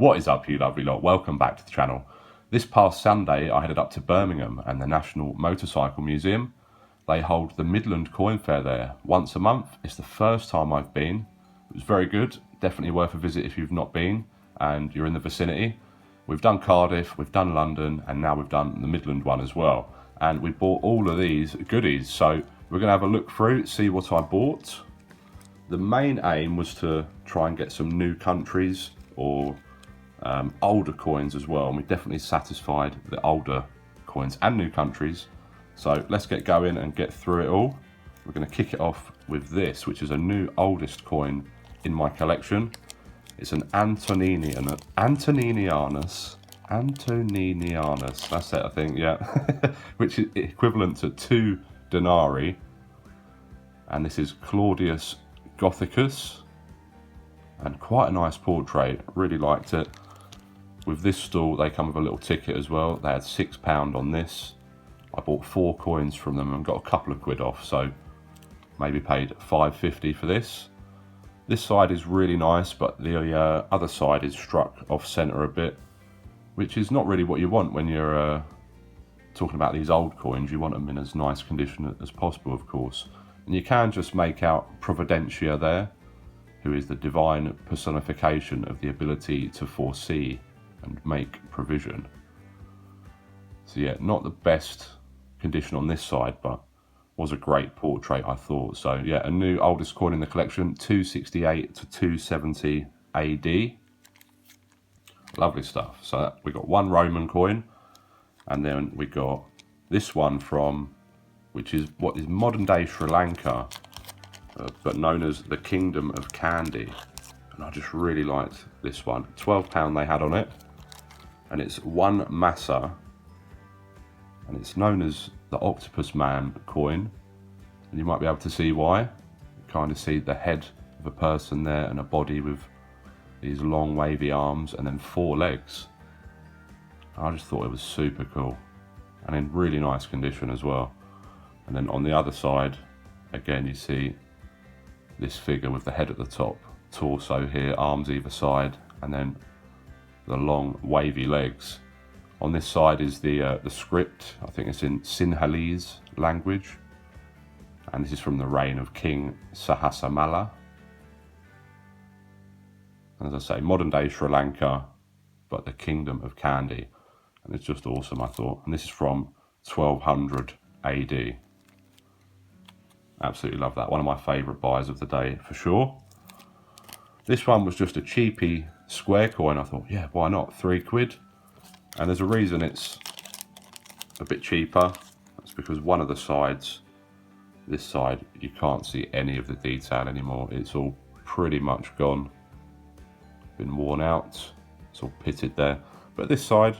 What is up, you lovely lot? Welcome back to the channel. This past Sunday I headed up to Birmingham and the National Motorcycle Museum. They hold the Midland coin fair there once a month. It's the first time I've been. It was very good, definitely worth a visit if you've not been and you're in the vicinity. We've done Cardiff, we've done London, and now we've done the Midland one as well. And we bought all of these goodies, so we're going to have a look through, see what I bought. The main aim was to try and get some new countries or older coins as well, and we definitely satisfied the older coins and new countries. So let's get going and get through it all. We're going to kick it off with this, which is a new oldest coin in my collection. It's an Antoninianus, that's it I think, yeah, which is equivalent to 2 denarii, and this is Claudius Gothicus, and quite a nice portrait, really liked it. With this stall they come with a little ticket as well. They had £6 on this. I bought 4 coins from them and got a couple of quid off, so maybe paid £5.50 for this. This side is really nice, but the other side is struck off centre a bit, which is not really what you want when you're talking about these old coins. You want them in as nice condition as possible, of course. And you can just make out Providentia there, who is the divine personification of the ability to foresee and make provision. So yeah, not the best condition on this side, but was a great portrait, I thought. So yeah, a new oldest coin in the collection, 268 to 270 AD. Lovely stuff. So we got one Roman coin, and then we got this one from, which is what is modern day Sri Lanka, but known as the Kingdom of Kandy. And I just really liked this one. £12 they had on it, and it's 1 massa, and it's known as the Octopus Man coin, and you might be able to see why. You kind of see the head of a person there and a body with these long wavy arms and then 4 legs. I just thought it was super cool and in really nice condition as well. And then on the other side, again, you see this figure with the head at the top, torso here, arms either side, and then the long wavy legs. On this side is the script. I think it's in Sinhalese language, and this is from the reign of King Sahasamala. And as I say, modern day Sri Lanka, but the Kingdom of Kandy, and it's just awesome, I thought. And this is from 1200 AD. Absolutely love that. One of my favourite buys of the day for sure. This one was just a cheapy square coin. I thought, yeah, why not? 3 quid. And there's a reason it's a bit cheaper. That's because one of the sides, this side, you can't see any of the detail anymore. It's all pretty much gone, been worn out. It's all pitted there. But this side,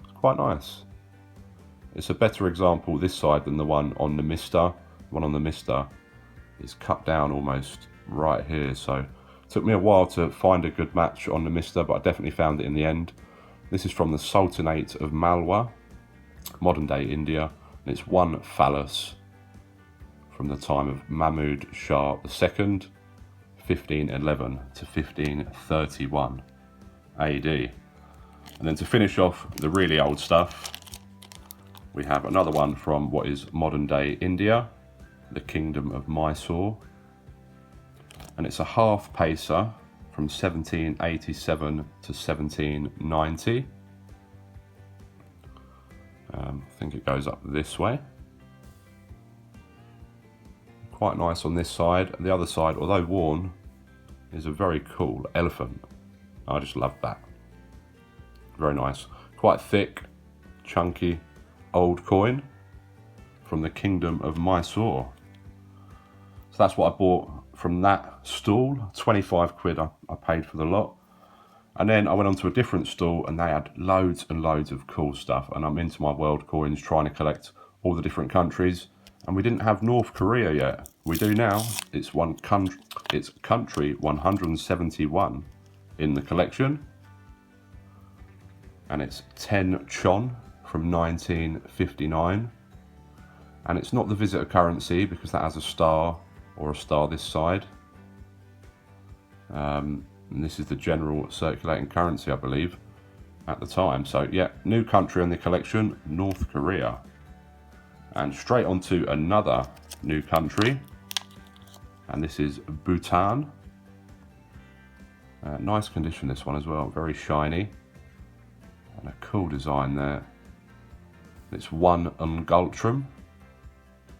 it's quite nice. It's a better example, this side, than the one on the Mister. The one on the Mister is cut down almost right here. So it took me a while to find a good match on the Mister, but I definitely found it in the end. This is from the Sultanate of Malwa, modern day India, and it's 1 phallus from the time of Mahmud Shah II, 1511 to 1531 AD. And then to finish off the really old stuff, we have another one from what is modern day India, the Kingdom of Mysore, and it's a half paisa from 1787 to 1790. I think it goes up this way. Quite nice on this side. The other side, although worn, is a very cool elephant. I just love that. Very nice. Quite thick, chunky, old coin from the Kingdom of Mysore. So that's what I bought from that stall. 25 quid I paid for the lot. And then I went on to a different stall and they had loads and loads of cool stuff. And I'm into my world coins, trying to collect all the different countries. And we didn't have North Korea yet. We do now. It's country 171 in the collection. And it's 10 chon from 1959. And it's not the visitor currency because that has a star, or a star this side. And this is the general circulating currency, I believe, at the time. So yeah, new country in the collection, North Korea. And straight on to another new country, and this is Bhutan. Nice condition, this one as well, very shiny, and a cool design there. It's one Ngultram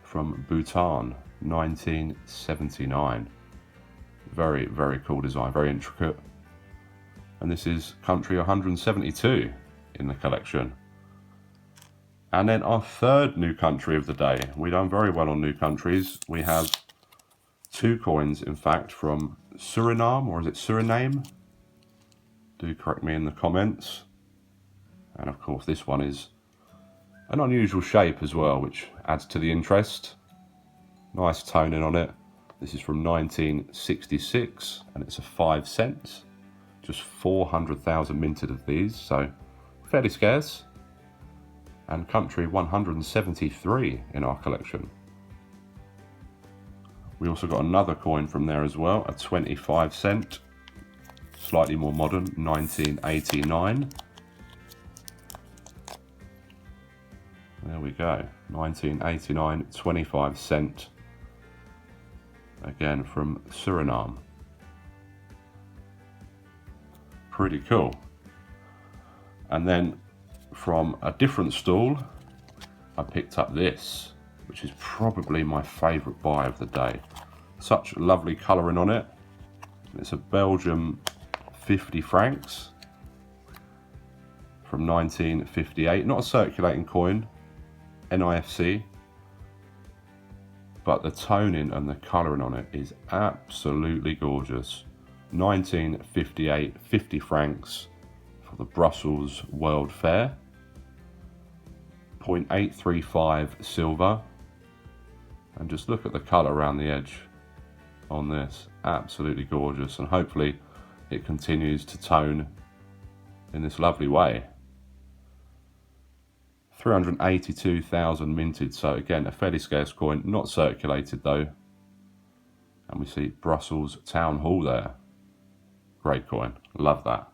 from Bhutan, 1979. Very, very cool design, very intricate. And this is country 172 in the collection. And then our third new country of the day. We've done very well on new countries. We have two coins, in fact, from Suriname, or is it Suriname? Do correct me in the comments. And of course, this one is an unusual shape as well, which adds to the interest. Nice toning on it. This is from 1966, and it's a 5 cents. Just 400,000 minted of these, so fairly scarce. And country 173 in our collection. We also got another coin from there as well, a 25 cent, slightly more modern, 1989. There we go, 1989, 25 cent, again from Suriname. Pretty cool. And then from a different stall, I picked up this, which is probably my favourite buy of the day. Such lovely colouring on it. It's a Belgium 50 francs from 1958. Not a circulating coin, NIFC, but the toning and the colouring on it is absolutely gorgeous. 1958, 50 francs for the Brussels World Fair. 0.835 silver, and just look at the colour around the edge on this, absolutely gorgeous, and hopefully it continues to tone in this lovely way. 382,000 minted, so again a fairly scarce coin, not circulated though. And we see Brussels Town Hall there. Great coin, love that.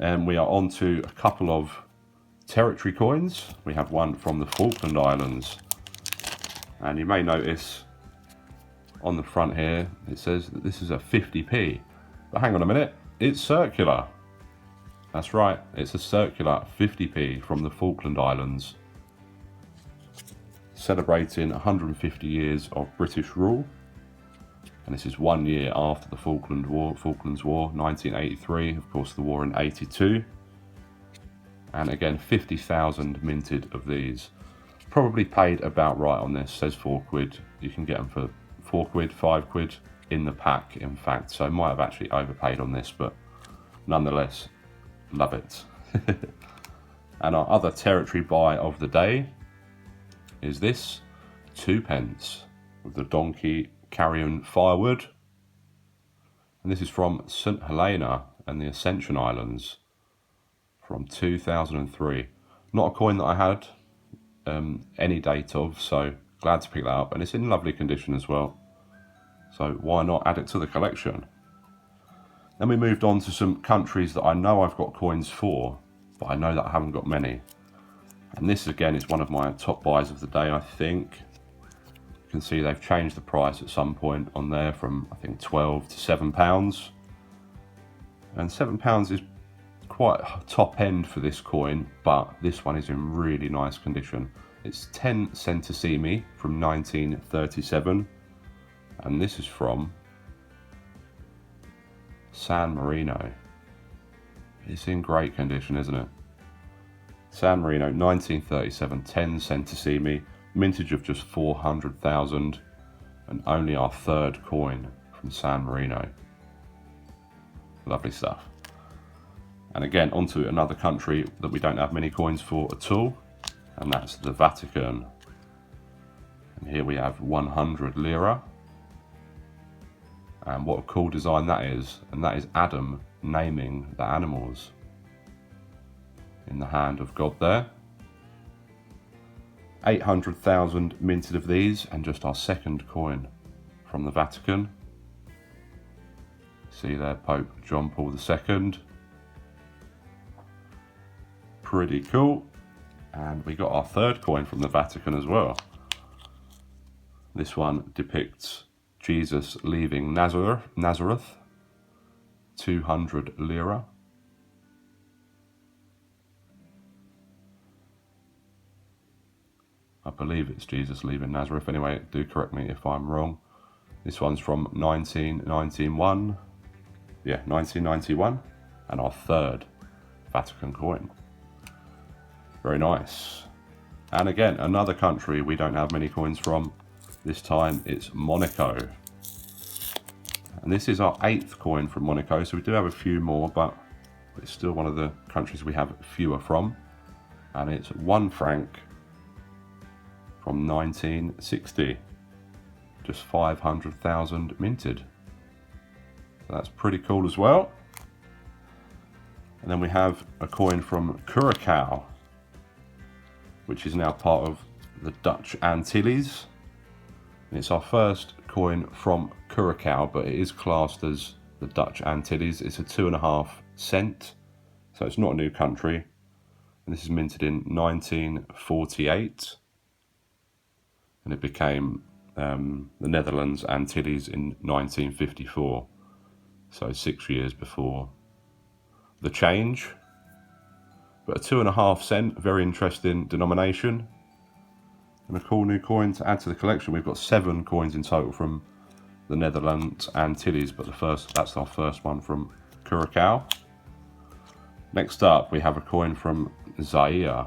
And we are on to a couple of territory coins. We have one from the Falkland Islands, and you may notice on the front here it says that this is a 50p, but hang on a minute, it's circular. That's right, it's a circular 50p from the Falkland Islands, celebrating 150 years of British rule. And this is 1 year after the Falklands War, 1983, of course the war in 82. And again, 50,000 minted of these. Probably paid about right on this, says £4. You can get them for £4, £5 in the pack, in fact. So I might have actually overpaid on this, but nonetheless, love it. And our other territory buy of the day is this, 2 pence with the donkey carrying firewood. And this is from St Helena and the Ascension Islands from 2003. Not a coin that I had any date of, so glad to pick that up, and it's in lovely condition as well, so why not add it to the collection. Then we moved on to some countries that I know I've got coins for, but I know that I haven't got many. And this again is one of my top buys of the day, I think. You can see they've changed the price at some point on there from I think 12 to £7. And £7 is quite top end for this coin, but this one is in really nice condition. It's 10 centesimi from 1937, and this is from San Marino. It's in great condition, isn't it? San Marino, 1937, 10 centesimi, mintage of just 400,000, and only our third coin from San Marino. Lovely stuff. And again, onto another country that we don't have many coins for at all, and that's the Vatican. And here we have 100 lira. And what a cool design that is. And that is Adam naming the animals in the hand of God there. 800,000 minted of these, and just our second coin from the Vatican. See there, Pope John Paul II. Pretty cool. And we got our third coin from the Vatican as well. This one depicts Jesus leaving Nazareth, 200 lira. I believe it's Jesus leaving Nazareth. Anyway, do correct me if I'm wrong. This one's from 1991. Yeah, 1991. And our third Vatican coin. Very nice. And again, another country we don't have many coins from. This time it's Monaco. And this is our 8th coin from Monaco. So we do have a few more, but it's still one of the countries we have fewer from. And it's 1 franc from 1960. Just 500,000 minted. So that's pretty cool as well. And then we have a coin from Curacao, which is now part of the Dutch Antilles. And it's our first coin from Curacao, but it is classed as the Dutch Antilles. It's a 2.5 cent, so it's not a new country. And this is minted in 1948. And it became the Netherlands Antilles in 1954. So 6 years before the change. But a 2.5 cent, very interesting denomination. And a cool new coin to add to the collection. We've got 7 coins in total from the Netherlands Antilles, but that's our first one from Curacao. Next up, we have a coin from Zaire,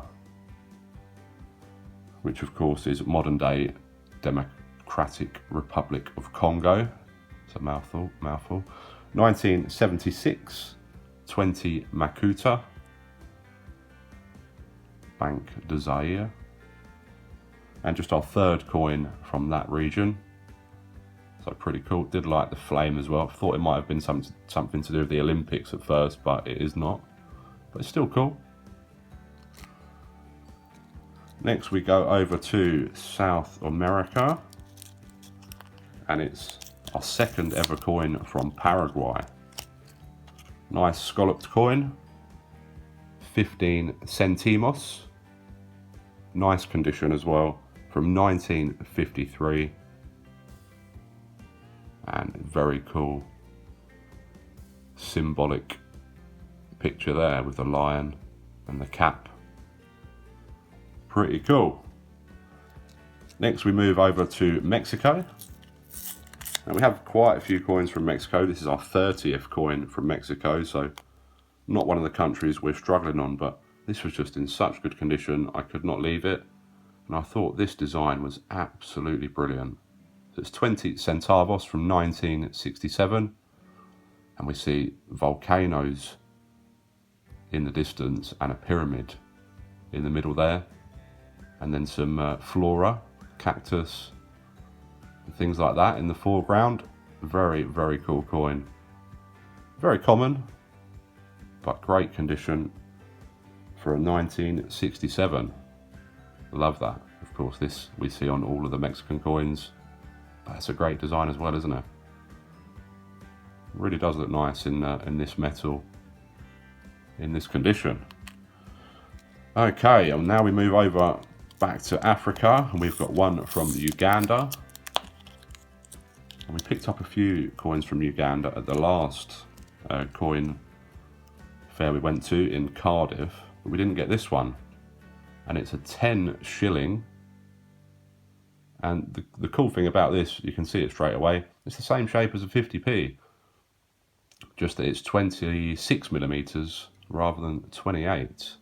which of course is modern day Democratic Republic of Congo. It's a mouthful. 1976, 20 Makuta. Bank de Zaire. And just our third coin from that region. So pretty cool. Did like the flame as well. Thought it might have been something to do with the Olympics at first, but it is not. But it's still cool. Next we go over to South America. And it's our second ever coin from Paraguay. Nice scalloped coin. 15 centimos. Nice condition as well, from 1953. And very cool symbolic picture there with the lion and the cap. Pretty cool. Next we move over to Mexico. And we have quite a few coins from Mexico. This is our 30th coin from Mexico, so not one of the countries we're struggling on, but this was just in such good condition, I could not leave it. And I thought this design was absolutely brilliant. So it's 20 centavos from 1967. And we see volcanoes in the distance and a pyramid in the middle there. And then some flora, cactus, and things like that in the foreground. Very, very cool coin. Very common, but great condition for a 1967. Love that. Of course, this we see on all of the Mexican coins. But it's a great design as well, isn't it? It really does look nice in this metal, in this condition. Okay, and now we move over back to Africa, and we've got one from Uganda. And we picked up a few coins from Uganda at the last coin fair we went to in Cardiff, but we didn't get this one. And it's a 10 shilling. And the cool thing about this, you can see it straight away, it's the same shape as a 50p, just that it's 26 millimeters rather than 28.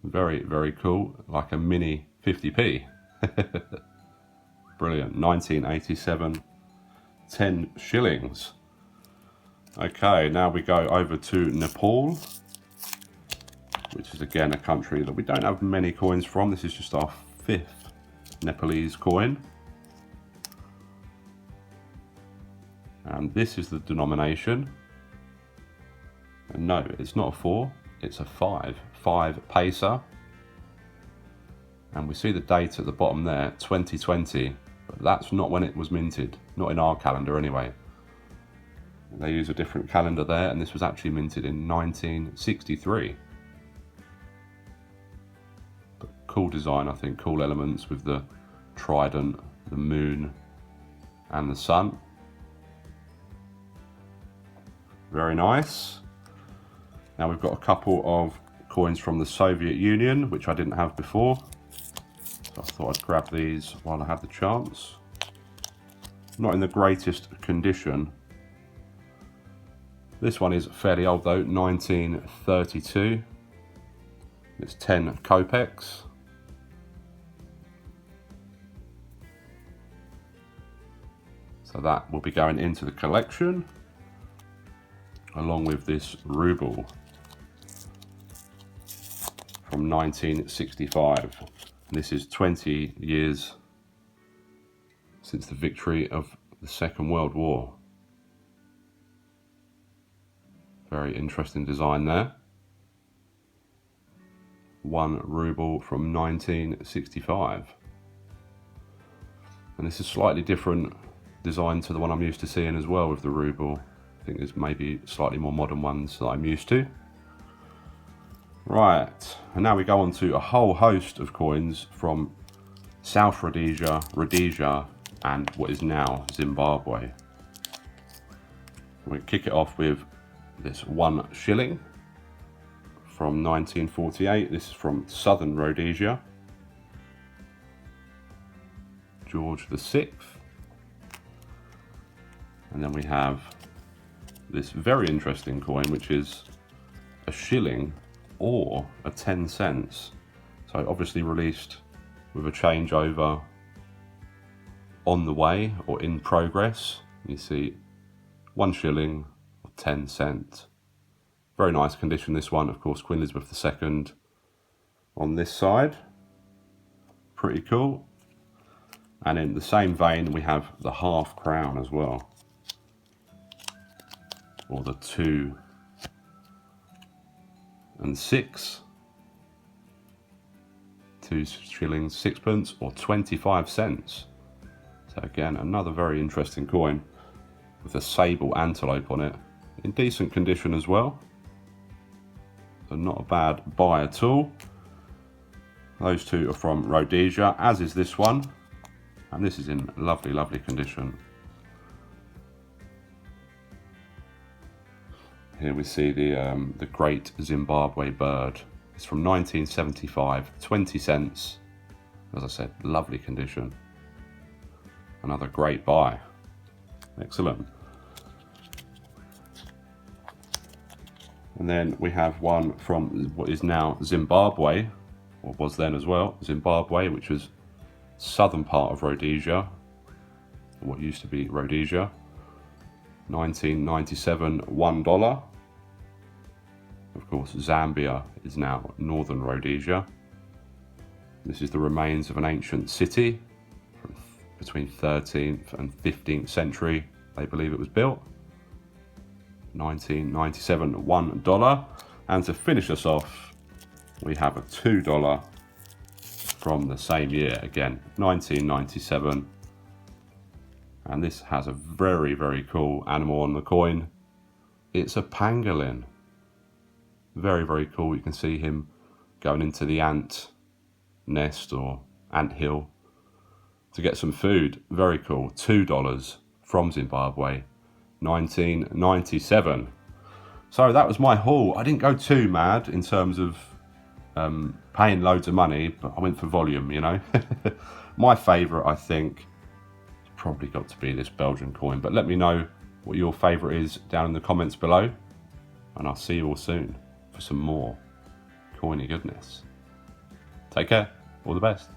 Very, very cool, like a mini 50p. Brilliant. 1987, 10 shillings. Okay, now we go over to Nepal, which is again a country that we don't have many coins from. This is just our 5th Nepalese coin. And this is the denomination. And no, it's not a 4, it's a 5. 5 paisa. And we see the date at the bottom there, 2020. But that's not when it was minted. Not in our calendar anyway. They use a different calendar there, and this was actually minted in 1963. But cool design, I think, cool elements with the trident, the moon, and the sun. Very nice. Now we've got a couple of coins from the Soviet Union, which I didn't have before. So I thought I'd grab these while I had the chance. Not in the greatest condition. This one is fairly old though, 1932. It's 10 kopecks. So that will be going into the collection, along with this ruble from 1965. This is 20 years since the victory of the Second World War. Very interesting design there. 1 ruble from 1965. And this is slightly different design to the one I'm used to seeing as well with the ruble. I think there's maybe slightly more modern ones that I'm used to. Right, and now we go on to a whole host of coins from South Rhodesia, and what is now Zimbabwe. We kick it off with this 1 shilling from 1948. This is from Southern Rhodesia. George VI. And then we have this very interesting coin, which is a shilling or a 10 cents. So obviously released with a changeover on the way or in progress. You see 1 shilling or 10 cents. Very nice condition, this one. Of course, Queen Elizabeth II on this side. Pretty cool. And in the same vein, we have the half crown as well. Or the 2 and 6. 2 shillings, 6pence, or 25 cents. So again, another very interesting coin with a sable antelope on it. In decent condition as well. So not a bad buy at all. Those 2 are from Rhodesia, as is this one. And this is in lovely, lovely condition. Here we see the Great Zimbabwe Bird. It's from 1975, 20 cents. As I said, lovely condition. Another great buy. Excellent. And then we have one from what is now Zimbabwe, or was then as well, Zimbabwe, which was southern part of Rhodesia, what used to be Rhodesia. 1997, $1. Of course, Zambia is now northern Rhodesia. This is the remains of an ancient city from between 13th and 15th century. They believe it was built. 1997, $1. And to finish us off, we have a $2 from the same year, again, 1997. And this has a very, very cool animal on the coin. It's a pangolin. Very, very cool. You can see him going into the ant nest or ant hill to get some food. Very cool. $2 from Zimbabwe, 1997. So that was my haul. I didn't go too mad in terms of paying loads of money, but I went for volume, you know. My favourite, I think, probably got to be this Belgian coin, but let me know what your favourite is down in the comments below, and I'll see you all soon for some more coiny goodness. Take care, all the best.